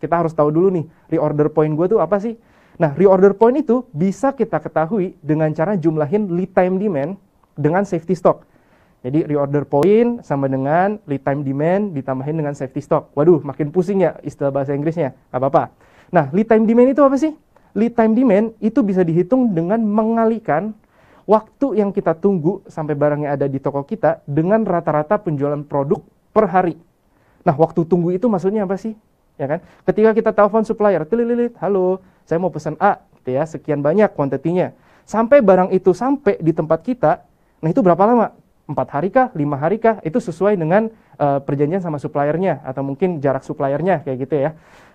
kita harus tahu dulu nih, reorder point gue tuh apa sih? Nah, reorder point itu bisa kita ketahui dengan cara jumlahin lead time demand dengan safety stock. Jadi reorder point sama dengan lead time demand ditambahin dengan safety stock. Waduh, makin pusing ya istilah bahasa Inggrisnya. Gak apa-apa. Nah, lead time demand itu apa sih? Lead time demand itu bisa dihitung dengan mengalihkan waktu yang kita tunggu sampai barangnya ada di toko kita dengan rata-rata penjualan produk per hari. Nah, waktu tunggu itu maksudnya apa sih? Ya kan? Ketika kita telepon supplier, tililit, halo, saya mau pesan A, gitu ya, sekian banyak kuantitinya. Sampai barang itu sampai di tempat kita, nah itu berapa lama? 4 hari kah? 5 hari kah? Itu sesuai dengan perjanjian sama suppliernya atau mungkin jarak suppliernya kayak gitu ya.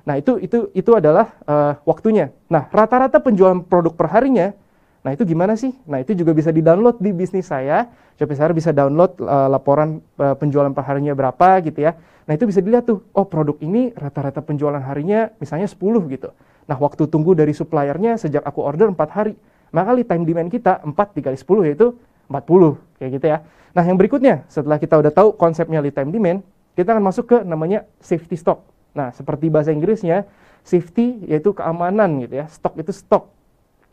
Nah, itu adalah waktunya. Nah, rata-rata penjualan produk per harinya, nah itu gimana sih? Nah, itu juga bisa di-download di bisnis saya. Shopee Seller bisa download laporan penjualan per harinya berapa gitu ya. Nah, itu bisa dilihat tuh, oh produk ini rata-rata penjualan harinya misalnya 10 gitu. Nah, waktu tunggu dari suppliernya sejak aku order 4 hari. Maka lead time demand kita 4 dikali 10 yaitu 40 kayak gitu ya. Nah, yang berikutnya setelah kita udah tahu konsepnya lead time demand, kita akan masuk ke namanya safety stock. Nah, seperti bahasa Inggrisnya, safety yaitu keamanan gitu ya. Stock itu stok.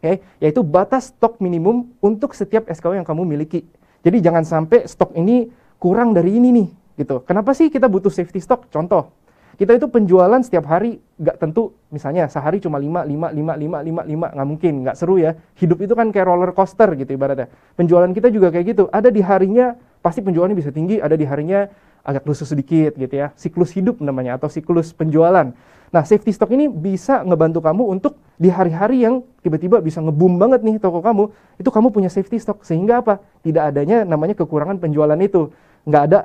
Oke, yaitu batas stok minimum untuk setiap SKU yang kamu miliki. Jadi jangan sampai stok ini kurang dari ini nih gitu. Kenapa sih kita butuh safety stock? Contoh, kita itu penjualan setiap hari nggak tentu, misalnya sehari cuma 5, nggak mungkin, nggak seru ya. Hidup itu kan kayak roller coaster gitu ibaratnya. Penjualan kita juga kayak gitu, ada di harinya pasti penjualannya bisa tinggi, ada di harinya agak lusuh sedikit gitu ya. Siklus hidup namanya atau siklus penjualan. Nah, safety stock ini bisa ngebantu kamu untuk di hari-hari yang tiba-tiba bisa nge-boom banget nih toko kamu, itu kamu punya safety stock. Sehingga apa? Tidak adanya namanya kekurangan penjualan itu. Nggak ada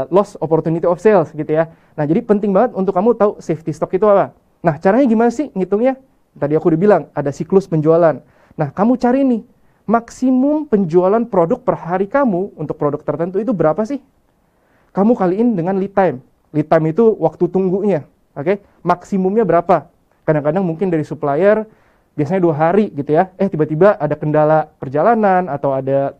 loss opportunity of sales gitu ya. Nah, jadi penting banget untuk kamu tahu safety stock itu apa. Nah, caranya gimana sih ngitungnya? Tadi aku udah bilang, ada siklus penjualan. Nah, kamu cari nih, maksimum penjualan produk per hari kamu untuk produk tertentu itu berapa sih? Kamu kaliin dengan lead time. Lead time itu waktu tunggunya. Oke, maksimumnya berapa? Kadang-kadang mungkin dari supplier biasanya 2 hari gitu ya. Tiba-tiba ada kendala perjalanan atau ada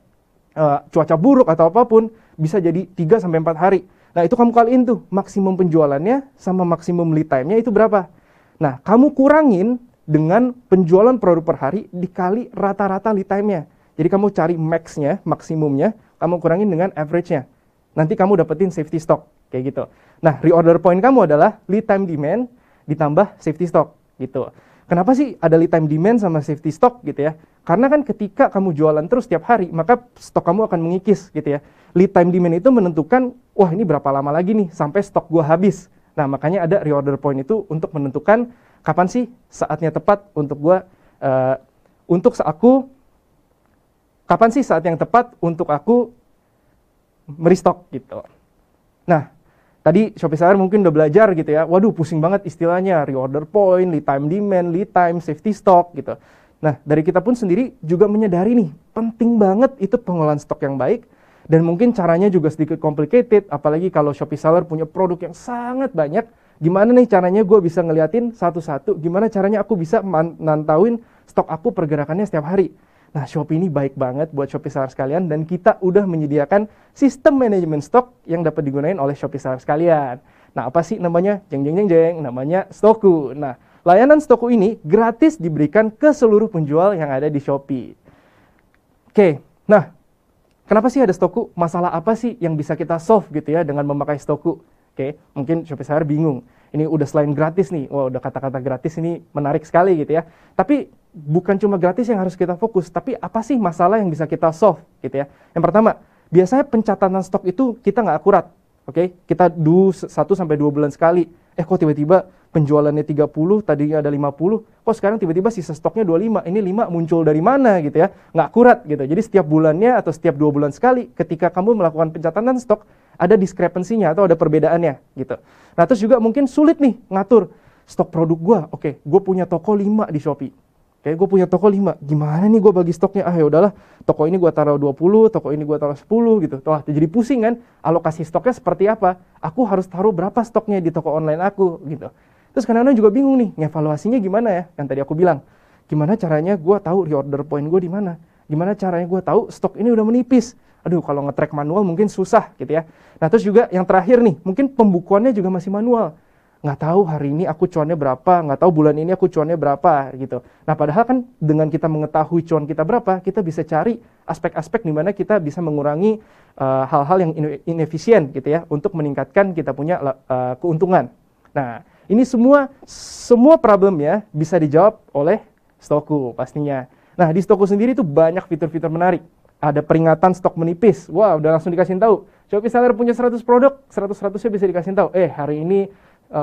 cuaca buruk atau apapun, bisa jadi 3 sampai 4 hari. Nah, itu kamu kaliin tuh maksimum penjualannya sama maksimum lead time-nya itu berapa. Nah, kamu kurangin dengan penjualan produk per hari dikali rata-rata lead time-nya. Jadi kamu cari max-nya, maksimumnya, kamu kurangin dengan average-nya. Nanti kamu dapetin safety stock kayak gitu. Nah, reorder point kamu adalah lead time demand ditambah safety stock gitu. Kenapa sih ada lead time demand sama safety stock gitu ya? Karena kan ketika kamu jualan terus tiap hari, maka stok kamu akan mengikis gitu ya. Lead time demand itu menentukan, wah ini berapa lama lagi nih sampai stok gua habis. Nah, makanya ada reorder point itu untuk menentukan kapan sih saatnya tepat untuk gua kapan sih saat yang tepat untuk aku merestock gitu. Nah, tadi Shopee Seller mungkin udah belajar gitu ya. Waduh, pusing banget istilahnya. Reorder point, lead time demand, lead time, safety stock gitu. Nah, dari kita pun sendiri juga menyadari nih, penting banget itu pengolahan stok yang baik. Dan mungkin caranya juga sedikit complicated. Apalagi kalau Shopee Seller punya produk yang sangat banyak. Gimana nih caranya gue bisa ngeliatin satu-satu. Gimana caranya aku bisa mantauin stok aku pergerakannya setiap hari. Nah, Shopee ini baik banget buat Shopee Seller sekalian dan kita udah menyediakan sistem manajemen stok yang dapat digunakan oleh Shopee Seller sekalian. Nah, apa sih namanya? Jeng, namanya Stoku. Nah, layanan Stoku ini gratis diberikan ke seluruh penjual yang ada di Shopee. Oke, nah, kenapa sih ada Stoku? Masalah apa sih yang bisa kita solve gitu ya dengan memakai Stoku? Oke, mungkin Shopee Seller bingung. Ini udah selain gratis nih, wah udah kata-kata gratis ini menarik sekali gitu ya. Tapi bukan cuma gratis yang harus kita fokus, tapi apa sih masalah yang bisa kita solve gitu ya. Yang pertama, biasanya pencatatan stok itu kita nggak akurat. Oke, kita do 1-2 bulan sekali. Kok tiba-tiba penjualannya 30, tadinya ada 50, kok sekarang tiba-tiba sisa stoknya 25. Ini 5 muncul dari mana gitu ya. Nggak akurat gitu. Jadi setiap bulannya atau setiap 2 bulan sekali ketika kamu melakukan pencatatan stok, ada discrepancy-nya atau ada perbedaannya gitu. Nah, terus juga mungkin sulit nih ngatur stok produk gua. Oke, gue punya toko 5 di Shopee. Oke, gue punya toko 5. Gimana nih gue bagi stoknya? Ya udahlah, toko ini gue taruh 20, toko ini gue taruh 10 gitu. Wah, jadi pusing kan? Alokasi stoknya seperti apa? Aku harus taruh berapa stoknya di toko online aku gitu. Terus kadang-kadang juga bingung nih, ngevaluasinya gimana ya? Yang tadi aku bilang, gimana caranya gue tahu reorder point gue di mana? Gimana caranya gue tahu stok ini udah menipis? Aduh, kalau nge-track manual mungkin susah gitu ya. Nah, terus juga yang terakhir nih, mungkin pembukuannya juga masih manual. nggak tahu hari ini aku cuannya berapa, nggak tahu bulan ini aku cuannya berapa gitu. Nah padahal kan dengan kita mengetahui cuan kita berapa, kita bisa cari aspek-aspek di mana kita bisa mengurangi hal-hal yang inefisien gitu ya, untuk meningkatkan kita punya keuntungan. Nah ini semua problemnya bisa dijawab oleh Stoku pastinya. Nah di Stoku sendiri itu banyak fitur-fitur menarik. Ada peringatan stok menipis. Wah, udah langsung dikasih tahu. Shopee Seller punya 100 produk, 100-100-nya bisa dikasih tahu. Hari ini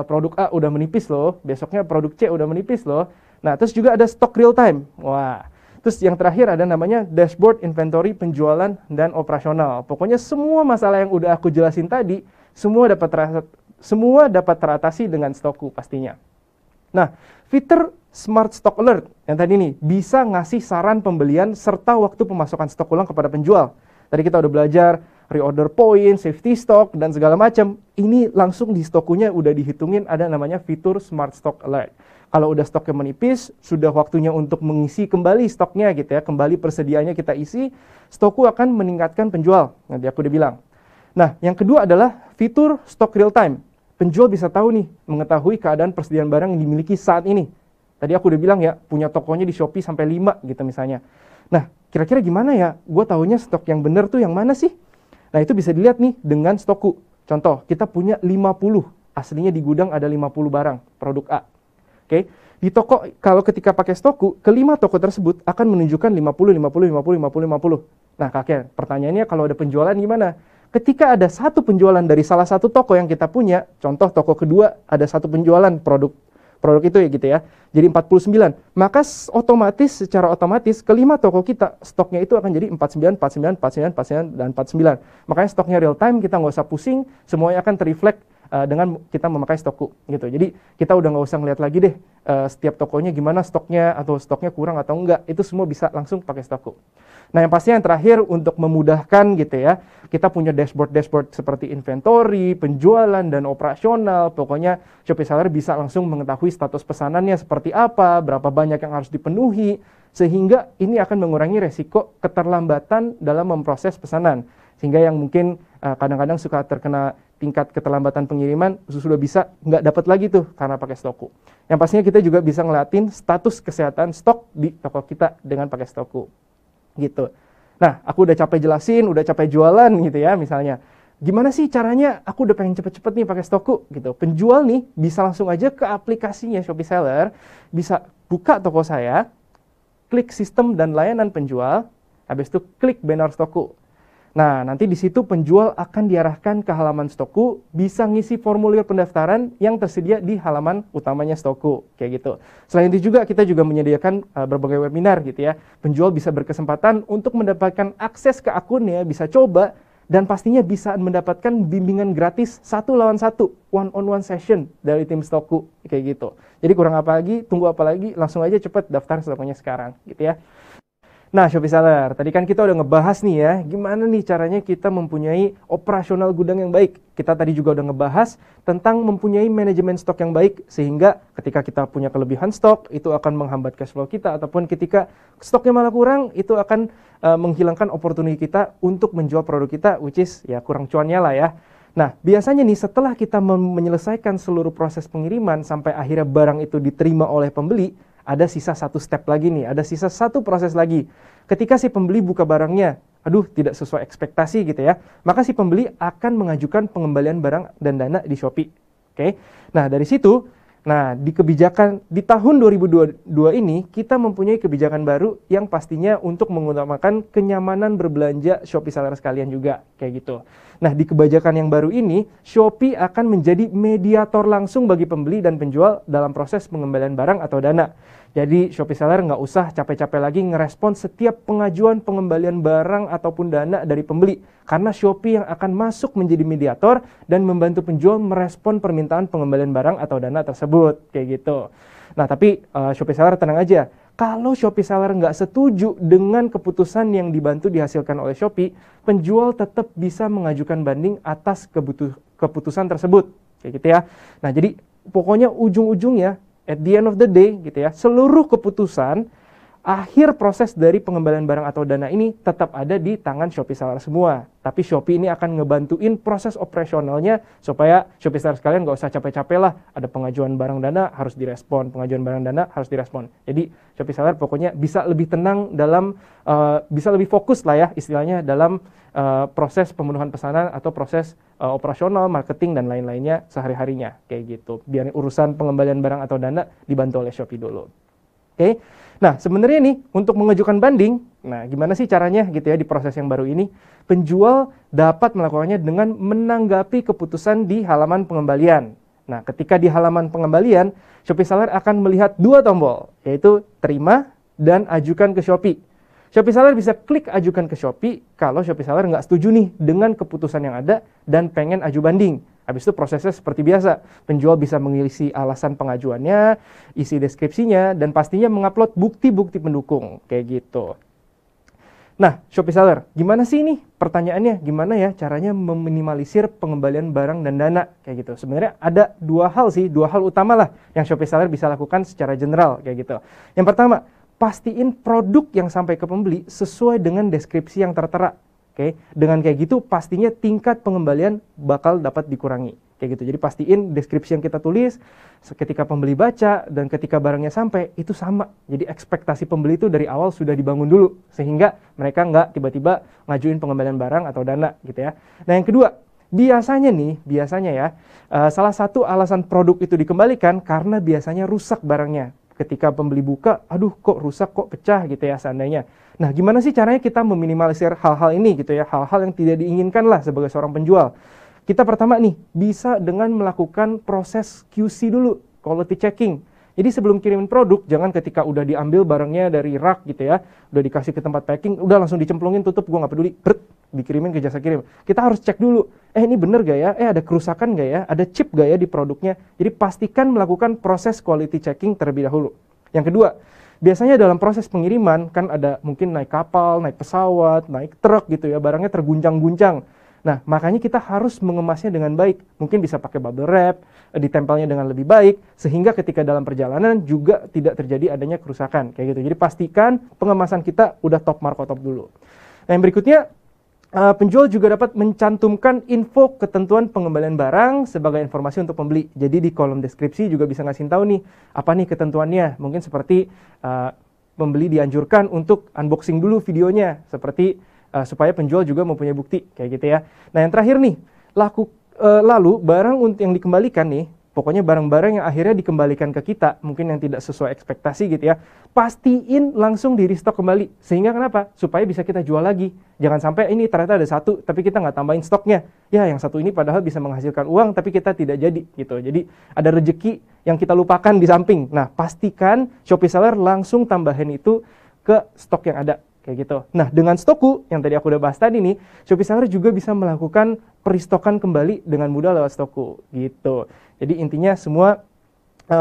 produk A udah menipis loh, besoknya produk C udah menipis loh. Nah, terus juga ada stok real time. Wah. Terus yang terakhir ada namanya dashboard inventory penjualan dan operasional. Pokoknya semua masalah yang udah aku jelasin tadi, semua dapat teratasi dengan Stoku pastinya. Nah, fitur Smart Stock Alert yang tadi nih bisa ngasih saran pembelian serta waktu pemasukan stok ulang kepada penjual. Tadi kita udah belajar reorder point, safety stock, dan segala macam. Ini langsung di Stokunya udah dihitungin ada namanya fitur Smart Stock Alert. Kalau udah stoknya menipis, sudah waktunya untuk mengisi kembali stoknya gitu ya, kembali persediaannya kita isi, Stoku akan meningkatkan penjual. Nanti aku udah bilang. Nah, yang kedua adalah fitur Stock Real Time. Penjual bisa tahu nih, mengetahui keadaan persediaan barang yang dimiliki saat ini. Tadi aku udah bilang ya, punya tokonya di Shopee sampai 5 gitu misalnya. Nah, kira-kira gimana ya? Gue taunya stok yang bener tuh yang mana sih? Nah, itu bisa dilihat nih dengan Stoku. Contoh, kita punya 50. Aslinya di gudang ada 50 barang, produk A. Oke, di toko kalau ketika pakai Stoku, kelima toko tersebut akan menunjukkan 50, 50, 50, 50, 50. Nah, kakek, pertanyaannya kalau ada penjualan gimana? Ketika ada satu penjualan dari salah satu toko yang kita punya, contoh toko kedua ada satu penjualan produk itu ya gitu ya, jadi 49, maka secara otomatis kelima toko kita stoknya itu akan jadi 49, 49, 49, 49, dan 49. Makanya stoknya real time, kita nggak usah pusing, semuanya akan terreflect dengan kita memakai Stoku gitu. Jadi kita udah nggak usah ngeliat lagi deh setiap tokonya gimana stoknya atau stoknya kurang atau enggak, itu semua bisa langsung pakai Stoku. Nah yang pasti yang terakhir untuk memudahkan gitu ya, kita punya dashboard seperti inventory, penjualan dan operasional. Pokoknya Shopee Seller bisa langsung mengetahui status pesanannya seperti apa, berapa banyak yang harus dipenuhi, sehingga ini akan mengurangi resiko keterlambatan dalam memproses pesanan. Sehingga yang mungkin kadang-kadang suka terkena tingkat keterlambatan pengiriman sudah bisa nggak dapat lagi tuh karena pakai Stoku. Yang pastinya kita juga bisa ngeliatin status kesehatan stok di toko kita dengan pakai Stoku. Gitu. Nah, aku udah capek jelasin, udah capek jualan gitu ya misalnya. Gimana sih caranya? Aku udah pengen cepet-cepet nih pakai Stoku gitu. Penjual nih bisa langsung aja ke aplikasinya Shopee Seller, bisa buka toko saya, klik sistem dan layanan penjual, habis itu klik banner Stoku. Nah, nanti di situ penjual akan diarahkan ke halaman Stoku, bisa ngisi formulir pendaftaran yang tersedia di halaman utamanya Stoku, kayak gitu. Selain itu juga kita juga menyediakan berbagai webinar gitu ya. Penjual bisa berkesempatan untuk mendapatkan akses ke akunnya, bisa coba, dan pastinya bisa mendapatkan bimbingan gratis 1-on-1, one-on-one session dari tim Stoku, kayak gitu. Jadi kurang apa lagi, tunggu apa lagi, langsung aja cepet daftar Stokunya sekarang, gitu ya. Nah, Shopee Seller, tadi kan kita udah ngebahas nih ya, gimana nih caranya kita mempunyai operasional gudang yang baik. Kita tadi juga udah ngebahas tentang mempunyai manajemen stok yang baik, sehingga ketika kita punya kelebihan stok, itu akan menghambat cash flow kita, ataupun ketika stoknya malah kurang, itu akan menghilangkan opportunity kita untuk menjual produk kita, which is ya kurang cuannya lah ya. Nah, biasanya nih setelah kita menyelesaikan seluruh proses pengiriman, sampai akhirnya barang itu diterima oleh pembeli, ada sisa satu step lagi nih, ada sisa satu proses lagi. Ketika si pembeli buka barangnya, aduh tidak sesuai ekspektasi gitu ya, maka si pembeli akan mengajukan pengembalian barang dan dana di Shopee. Oke. Nah, dari situ, di tahun 2022 ini kita mempunyai kebijakan baru yang pastinya untuk mengutamakan kenyamanan berbelanja Shopee Seller sekalian juga, kayak gitu. Nah, di kebijakan yang baru ini, Shopee akan menjadi mediator langsung bagi pembeli dan penjual dalam proses pengembalian barang atau dana. Jadi Shopee Seller nggak usah capek-capek lagi ngerespon setiap pengajuan pengembalian barang ataupun dana dari pembeli. Karena Shopee yang akan masuk menjadi mediator dan membantu penjual merespon permintaan pengembalian barang atau dana tersebut. Kayak gitu. Nah, tapi Shopee Seller tenang aja. Kalau Shopee Seller nggak setuju dengan keputusan yang dibantu dihasilkan oleh Shopee, penjual tetap bisa mengajukan banding atas keputusan tersebut. Kayak gitu ya. Nah, jadi pokoknya ujung-ujungnya, at the end of the day gitu ya, seluruh keputusan akhir proses dari pengembalian barang atau dana ini tetap ada di tangan Shopee seller semua. Tapi Shopee ini akan ngebantuin proses operasionalnya supaya Shopee seller sekalian nggak usah capek-capek lah. Ada pengajuan barang dana harus direspon, pengajuan barang dana harus direspon. Jadi Shopee seller pokoknya bisa lebih tenang dalam, bisa lebih fokus lah ya istilahnya dalam proses pemenuhan pesanan atau proses operasional, marketing, dan lain-lainnya sehari-harinya. Kayak gitu. Biar urusan pengembalian barang atau dana dibantu oleh Shopee dulu. Oke. Nah, sebenarnya nih untuk mengajukan banding, nah gimana sih caranya gitu ya di proses yang baru ini? Penjual dapat melakukannya dengan menanggapi keputusan di halaman pengembalian. Nah, ketika di halaman pengembalian, Shopee seller akan melihat dua tombol, yaitu terima dan ajukan ke Shopee. Shopee seller bisa klik ajukan ke Shopee kalau Shopee seller nggak setuju nih dengan keputusan yang ada dan pengen aju banding. Habis itu prosesnya seperti biasa. Penjual bisa mengisi alasan pengajuannya, isi deskripsinya, dan pastinya mengupload bukti-bukti pendukung. Kayak gitu. Nah, Shopee seller, gimana sih ini? Pertanyaannya, gimana ya caranya meminimalisir pengembalian barang dan dana? Kayak gitu. Sebenarnya ada dua hal utama lah yang Shopee seller bisa lakukan secara general. Kayak gitu. Yang pertama, pastiin produk yang sampai ke pembeli sesuai dengan deskripsi yang tertera. Oke, dengan kayak gitu pastinya tingkat pengembalian bakal dapat dikurangi. Kayak gitu. Jadi pastiin deskripsi yang kita tulis ketika pembeli baca dan ketika barangnya sampai itu sama. Jadi ekspektasi pembeli itu dari awal sudah dibangun dulu sehingga mereka nggak tiba-tiba ngajuin pengembalian barang atau dana gitu ya. Nah, yang kedua, biasanya ya salah satu alasan produk itu dikembalikan karena biasanya rusak barangnya. Ketika pembeli buka, aduh kok rusak, kok pecah gitu ya seandainya. Nah, gimana sih caranya kita meminimalisir hal-hal ini gitu ya, hal-hal yang tidak diinginkan lah sebagai seorang penjual. Kita pertama nih, bisa dengan melakukan proses QC dulu, quality checking. Jadi sebelum kirimin produk, jangan ketika udah diambil barangnya dari rak gitu ya, udah dikasih ke tempat packing, udah langsung dicemplungin, tutup, gue nggak peduli, dikirimin ke jasa kirim. Kita harus cek dulu, ini bener gak ya, ada kerusakan gak ya, ada chip gak ya di produknya. Jadi pastikan melakukan proses quality checking terlebih dahulu. Yang kedua, biasanya dalam proses pengiriman kan ada mungkin naik kapal, naik pesawat, naik truk gitu ya, barangnya terguncang-guncang. Nah, makanya kita harus mengemasnya dengan baik. Mungkin bisa pakai bubble wrap, ditempelnya dengan lebih baik, sehingga ketika dalam perjalanan juga tidak terjadi adanya kerusakan. Kayak gitu. Jadi pastikan pengemasan kita udah top marko top dulu. Nah, yang berikutnya, penjual juga dapat mencantumkan info ketentuan pengembalian barang sebagai informasi untuk pembeli. Jadi di kolom deskripsi juga bisa ngasih tahu nih, apa nih ketentuannya. Mungkin seperti pembeli dianjurkan untuk unboxing dulu videonya, seperti supaya penjual juga mempunyai bukti kayak gitu ya. Nah, yang terakhir nih, lalu barang yang dikembalikan nih, pokoknya barang-barang yang akhirnya dikembalikan ke kita, mungkin yang tidak sesuai ekspektasi gitu ya, pastiin langsung di restock kembali. Sehingga kenapa? Supaya bisa kita jual lagi. Jangan sampai ini ternyata ada satu, tapi kita nggak tambahin stoknya. Ya, yang satu ini padahal bisa menghasilkan uang, tapi kita tidak jadi gitu. Jadi ada rezeki yang kita lupakan di samping. Nah, pastikan Shopee seller langsung tambahin itu ke stok yang ada. Kayak gitu. Nah, dengan Stoku, yang tadi aku udah bahas tadi nih, Shopee seller juga bisa melakukan peristokan kembali dengan mudah lewat Stoku. Gitu. Jadi intinya semua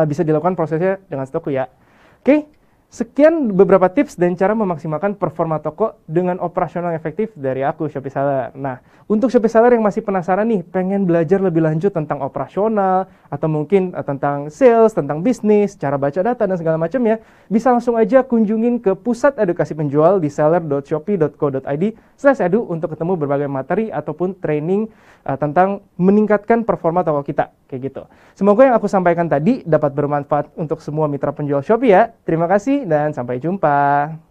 bisa dilakukan prosesnya dengan Stoku ya. Oke, sekian beberapa tips dan cara memaksimalkan performa toko dengan operasional efektif dari aku, Shopee seller. Nah, untuk Shopee seller yang masih penasaran nih, pengen belajar lebih lanjut tentang operasional, atau mungkin tentang sales, tentang bisnis, cara baca data, dan segala macamnya, bisa langsung aja kunjungin ke Pusat Edukasi Penjual di seller.shopee.co.id/edu untuk ketemu berbagai materi ataupun training tentang meningkatkan performa toko kita. Kayak gitu. Semoga yang aku sampaikan tadi dapat bermanfaat untuk semua mitra penjual Shopee ya. Terima kasih dan sampai jumpa.